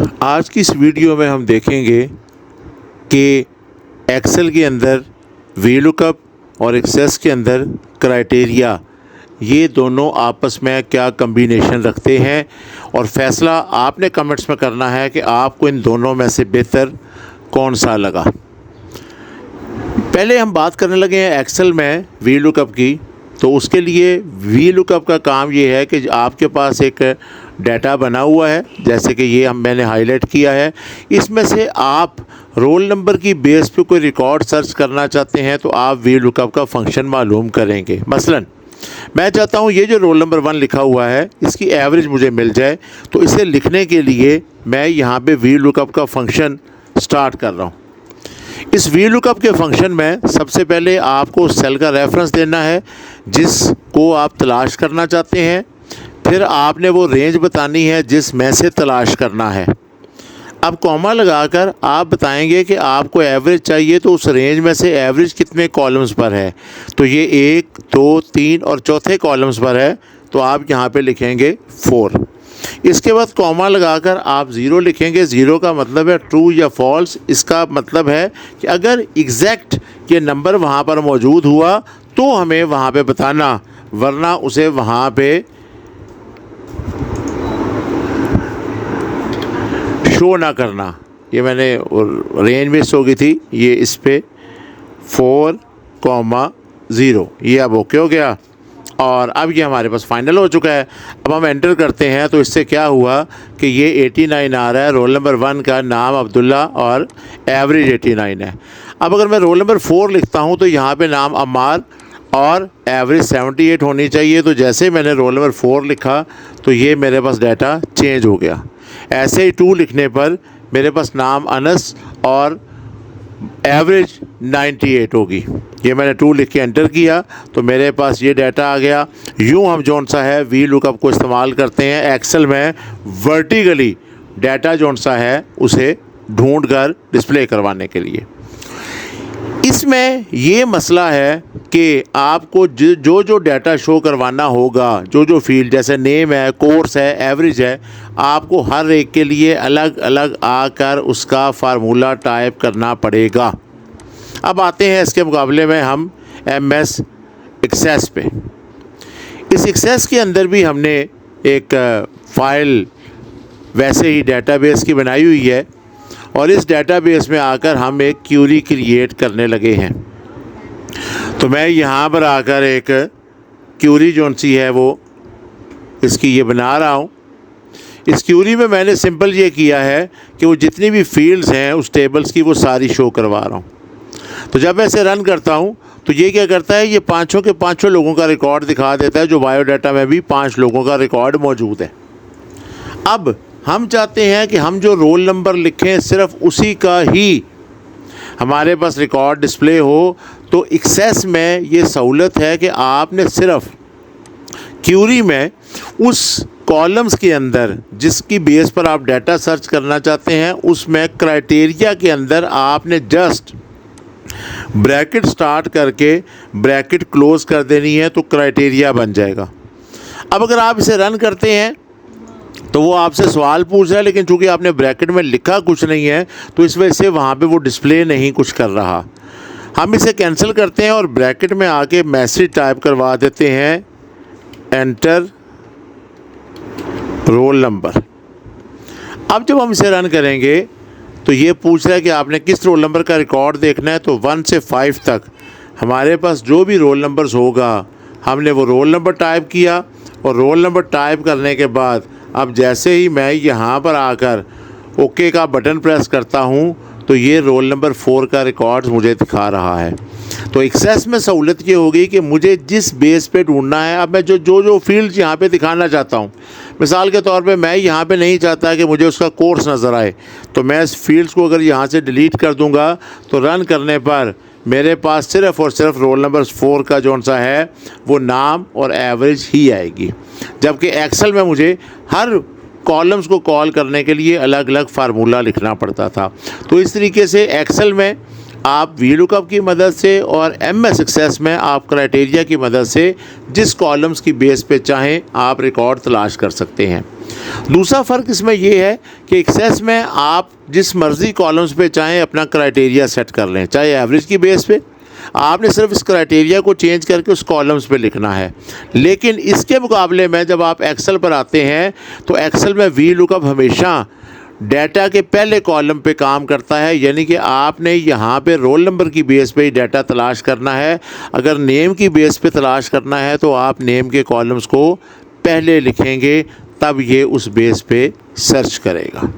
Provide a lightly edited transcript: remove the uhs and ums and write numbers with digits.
आज की इस वीडियो में हम देखेंगे कि एक्सेल के अंदर वी लुकअप और एक्सेस के अंदर क्राइटेरिया ये दोनों आपस में क्या कम्बिनेशन रखते हैं और फ़ैसला आपने कमेंट्स में करना है कि आपको इन दोनों में से बेहतर कौन सा लगा। पहले हम बात करने लगे हैं एक्सेल में वी लुकअप की। तो उसके लिए वी लुकअप का काम ये है कि आपके पास एक डाटा बना हुआ है, जैसे कि ये मैंने हाईलाइट किया है। इसमें से आप रोल नंबर की बेस पे कोई रिकॉर्ड सर्च करना चाहते हैं तो आप वी लुकअप का फंक्शन मालूम करेंगे। मसलन मैं चाहता हूँ ये जो रोल नंबर 1 लिखा हुआ है इसकी एवरेज मुझे मिल जाए, तो इसे लिखने के लिए मैं यहाँ पे वी लुकअप का फंक्शन स्टार्ट कर रहा हूँ। इस वी लुकअप के फंक्शन में सबसे पहले आपको सेल का रेफरेंस देना है जिसको आप तलाश करना चाहते हैं। फिर आपने वो रेंज बतानी है जिस में से तलाश करना है। अब कॉमा लगाकर आप बताएंगे कि आपको एवरेज चाहिए, तो उस रेंज में से एवरेज कितने कॉलम्स पर है। तो ये 1, 2, 3 और चौथे कॉलम्स पर है, तो आप यहाँ पे लिखेंगे 4। इसके बाद कॉमा लगाकर आप 0 लिखेंगे। 0 का मतलब है ट्रू या फॉल्स। इसका मतलब है कि अगर एग्जैक्ट ये नंबर वहाँ पर मौजूद हुआ तो हमें वहाँ पे बताना, वरना उसे वहाँ पे शो ना करना। ये मैंने रेंज मिस हो गई थी, ये इस पे 4,0 ये अब ओके हो गया और अब ये हमारे पास फाइनल हो चुका है। अब हम एंटर करते हैं तो इससे क्या हुआ कि ये 89 आ रहा है। रोल नंबर 1 का नाम अब्दुल्ला और एवरेज 89 है। अब अगर मैं रोल नंबर 4 लिखता हूँ तो यहाँ पे नाम अम्मार और एवरेज 78 होनी चाहिए। तो जैसे ही मैंने रोल नंबर 4 लिखा तो ये मेरे पास डाटा चेंज हो गया। ऐसे ही 2 लिखने पर मेरे पास नाम अनस और एवरेज 98 होगी। ये मैंने 2 लिख के एंटर किया तो मेरे पास ये डाटा आ गया। यूँ हम जौन सा है वी लुकअप को इस्तेमाल करते हैं एक्सेल में वर्टिकली डाटा जौन सा है उसे ढूंढ कर डिस्प्ले करवाने के लिए। इसमें ये मसला है कि आपको जो डाटा शो करवाना होगा, जो फील्ड जैसे नेम है, कोर्स है, एवरेज है, आपको हर एक के लिए अलग अलग आकर उसका फार्मूला टाइप करना पड़ेगा। अब आते हैं इसके मुकाबले में हम MS एक्सेस पे। इस एक्सेस के अंदर भी हमने एक फ़ाइल वैसे ही डेटाबेस की बनाई हुई है और इस डेटाबेस में आकर हम एक क्यूरी क्रिएट करने लगे हैं। तो मैं यहाँ पर आकर एक क्यूरी जौन सी है वो इसकी ये बना रहा हूँ। इस क्यूरी में मैंने सिंपल ये किया है कि वो जितनी भी फील्ड्स हैं उस टेबल्स की वो सारी शो करवा रहा हूँ। तो जब मैं इसे रन करता हूँ तो ये क्या करता है, ये पाँचों के पाँचों लोगों का रिकॉर्ड दिखा देता है। जो बायोडाटा में भी 5 लोगों का रिकॉर्ड मौजूद है। अब हम चाहते हैं कि हम जो रोल नंबर लिखें सिर्फ उसी का ही हमारे पास रिकॉर्ड डिस्प्ले हो। तो एक्सेस में ये सहूलत है कि आपने सिर्फ क्यूरी में उस कॉलम्स के अंदर जिसकी बेस पर आप डाटा सर्च करना चाहते हैं उसमें क्राइटेरिया के अंदर आपने जस्ट ब्रैकेट स्टार्ट करके ब्रैकेट क्लोज कर देनी है, तो क्राइटेरिया बन जाएगा। अब अगर आप इसे रन करते हैं तो वो आपसे सवाल पूछ रहा है, लेकिन चूंकि आपने ब्रैकेट में लिखा कुछ नहीं है तो इस वजह से वहाँ पे वो डिस्प्ले नहीं कुछ कर रहा। हम इसे कैंसिल करते हैं और ब्रैकेट में आके मैसेज टाइप करवा देते हैं, एंटर रोल नंबर। अब जब हम इसे रन करेंगे तो ये पूछ रहा है कि आपने किस रोल नंबर का रिकॉर्ड देखना है। तो 1 से 5 तक हमारे पास जो भी रोल नंबर्स होगा हमने वो रोल नंबर टाइप किया और रोल नंबर टाइप करने के बाद अब जैसे ही मैं यहाँ पर आकर ओके का बटन प्रेस करता हूँ तो ये रोल नंबर 4 का रिकॉर्ड मुझे दिखा रहा है। तो एक्सेस में सहूलत ये होगी कि मुझे जिस बेस पे ढूंढना है, अब मैं जो फील्ड्स यहाँ पे दिखाना चाहता हूँ, मिसाल के तौर पे मैं यहाँ पे नहीं चाहता कि मुझे उसका कोर्स नज़र आए, तो मैं इस फील्ड्स को अगर यहाँ से डिलीट कर दूँगा तो रन करने पर मेरे पास सिर्फ़ और सिर्फ रोल नंबर 4 का जौन सा है वो नाम और एवरेज ही आएगी। जबकि एक्सेल में मुझे हर कॉलम्स को कॉल करने के लिए अलग अलग फार्मूला लिखना पड़ता था। तो इस तरीके से एक्सेल में आप वी लुकअप की मदद से और एमएस एक्सेस में आप क्राइटेरिया की मदद से जिस कॉलम्स की बेस पे चाहें आप रिकॉर्ड तलाश कर सकते हैं। दूसरा फ़र्क इसमें यह है कि एक्सेस में आप जिस मर्ज़ी कॉलम्स पे चाहें अपना क्राइटेरिया सेट कर लें, चाहे एवरेज की बेस पे, आपने सिर्फ इस क्राइटेरिया को चेंज करके उस कॉलम्स पे लिखना है। लेकिन इसके मुकाबले में जब आप एक्सेल पर आते हैं तो एक्सेल में वी लुकअप हमेशा डाटा के पहले कॉलम पे काम करता है, यानी कि आपने यहाँ पे रोल नंबर की बेस पे ही डाटा तलाश करना है। अगर नेम की बेस पे तलाश करना है तो आप नेम के कॉलम्स को पहले लिखेंगे, तब ये उस बेस पे सर्च करेगा।